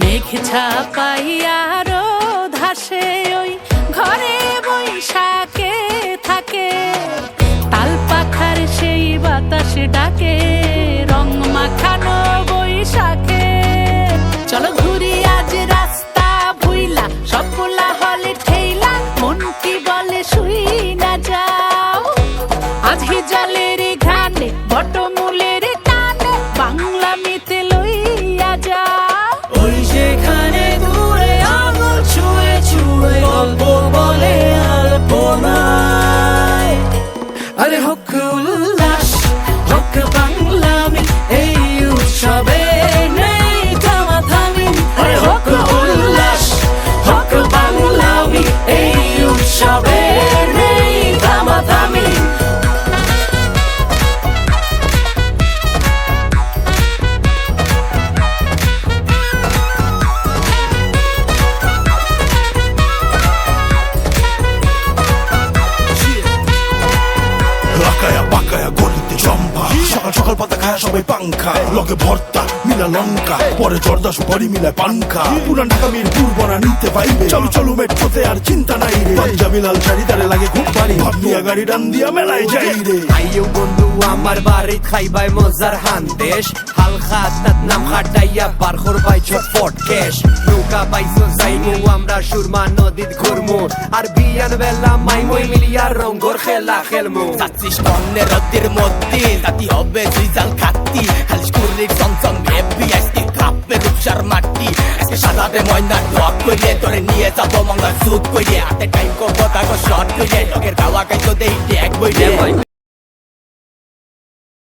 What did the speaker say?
মেঘ ছাপাইয়া ধাসে ওই ঘরে বৈশাখে থাকে, তাল পাখার সেই বাতাস ডাকে রং মাখানো বৈশাখে। চলো ঘুরি আজ রাস্তা ভুইলা, সব পোলা হলে ঠেইলা, মন কি বলে শুই না যাও। আজ হিজালের ঘানে বটমূলের টানে বাংলা মিতে লইয়া যাও। ওই যেখানে দূরে আঙুল ছুঁয়ে ছুঁয়ে গল্প বলে আলপনায়। আরে হোক উল্লাস হোক বাংলামি, এই উৎসবে নেই থামাথামি। আরে হোক উল্লাস হোক বাংলামি, এই উৎসবে নেই থামাথামি। লাকায়া বাকায়া গলিতে জম্পা, সকাল সকাল পাতা খায় সবাই পাংখা, লগে ভর্তা মিলা লঙ্কা, পরে জর্দা সুপারি মিলায় পানখা। পুরান ঢাকা মিরপুর বনা নিতে পাইবে, চলো চলো মেট্রোতে আর চিন্তা নাই রে। পাঞ্জাবি লাল শাড়ি তারে লাগে খুব ভারী, ভাবনিয়া গাড়ি ডান দিয়া মেলায় যাই রে। আইও বন্ধু আমার বাড়ি খাইবাই মজার হান্দেশ, হালকা তাত নাম খাটাইয়া বার করবাই ঝটপট কেশ। নৌকা পাইছো যাইমু আমরা সুরমা নদীত ঘুরমু, আর বিয়ান বেলা মাইমই মিলিয়া রঙ্গর খেলা খেলমু। যাচ্ছিস কন্যের রদ্দের মধ্যে, জাতি হবে রিজাল খাতি, খালিশ কুরির চমচম হেভি আজকে কাপে রূপসার মাটি। আজকে সাদাতে ময়না ঢক কইরে তোরে নিয়ে যাবো মঙ্গল সুদ কইরে, হাতে টাইম করবো তাকে শর্ট কইরে, লগের গাওয়া খাইতো দেই ট্যাগ বইরে।